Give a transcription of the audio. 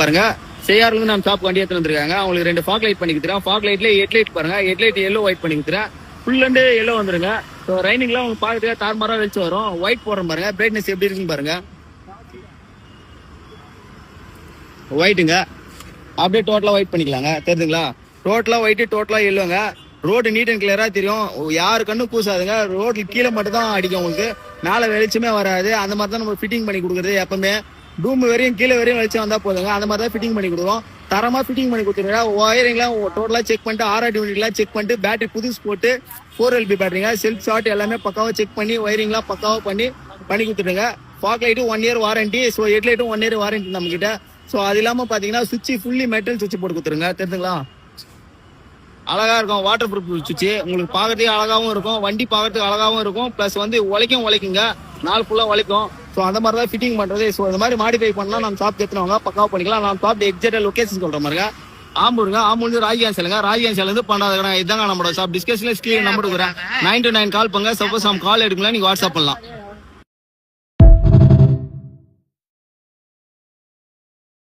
பாருங்க செய்யார்ல இருந்து நம்ம ஷாப் வண்டி எடுத்து வந்திருக்காங்க. அவங்களுக்கு 2 ஃபாக் லைட் பண்ணி கொடுத்துறேன். ஃபாக் லைட்ல ஹெட்லைட் பாருங்க, ஹெட்லைட் எல்லோ ஒயிட் பண்ணி கொடுத்துறேன். ஃபுல் அண்ட் எல்லோ வந்துருங்க. ஸோ ரைனிங்லாம் உங்களுக்கு பார்க்கறதுக்கு தார்மாரா வெளிச்சு வரும். ஒயிட் போடுறோம் பாருங்க, பிரைட்னஸ் எப்படி இருக்குன்னு பாருங்க. ஒயிட்டுங்க அப்படியே டோட்டலா ஒயிட் பண்ணிக்கலாங்க. தெரியுதுங்களா? டோட்டலா ஒயிட், டோட்டலா எல்லோங்க. ரோடு நீட் அண்ட் கிளியரா தெரியும். யாரு கண்ணும் கூசாதுங்க. ரோட்ல கீழே மட்டும் தான் அடிக்கும், உங்களுக்கு மேலே வெளிச்சமே வராது. அந்த மாதிரி தான் நம்ம ஃபிட்டிங் பண்ணி கொடுக்குறது. எப்பவுமே டூம் வரையும் கீழே வரையும் வெளிச்சம் வந்தா போதுங்க. அந்த மாதிரி தான் ஃபிட்டிங் பண்ணி கொடுக்குறோம். தரமா ஃபிட்டிங் பண்ணி கொடுத்துருங்க. ஒயரிங்லாம் டோட்டலா செக் பண்ணிட்டு, ஆர்ஆர்டி யூனிட்லாம் செக் பண்ணிட்டு, பேட்டரி புதுசு போட்டு 4LP பேட்டரிங்க, செல்ஃப் ஷார்ட் எல்லாமே பக்காவா செக் பண்ணி, ஒயரிங்லாம் பக்காவா பண்ணி கொடுத்துருங்க. Fog light 1 year warranty. So ஹெட்லைட்டும் 1 இயர் வாரண்டி நம்ம கிட்ட. ஸோ அது இல்லாம பாத்தீங்கன்னா சுவிட்ச் ஃபுல்லி மெட்டல் சுவிட்ச் போட்டு கொடுத்துருங்க. தெரிஞ்சுங்களா? அழகா இருக்கும். வாட்டர் ப்ரூஃப் சுவிட்ச் உங்களுக்கு பார்க்கறதுக்கு அழகாவும் இருக்கும், வண்டி பார்க்கறதுக்கு அழகாவும் இருக்கும். பிளஸ் வந்து உழைக்குங்க, நாள் ஃபுல்லா உழைக்கும். ஸோ அந்த மாதிரி தான் ஃபிட்டிங் பண்றது. ஸோ இந்த மாதிரி மாடிஃபை பண்ணலாம் நம்ம ஷாப் எடுத்துனவங்க பக்காவா பண்ணிக்கலாம். நம்ம ஷாப் எக்ஸாக்ட் லொகேஷன் சொல்ற மாதிரிங்க. ஆம்பூருங்க. ஆம்பூர் ராஜ்யான் சேலுங்க. ராஜ்யான் சேல இருந்து பண்ணாத இதாங்க நம்மளோட ஷாப். டிஸ்கஷன்ல ஸ்கிரீன் நம்பர் கொடுக்குறேன். 9 to 9 கால் பண்ணுங்க. சப்போஸ் நம்ம கால் எடுக்கலாம், நீங்க வாட்ஸ்அப் பண்ணலாம்.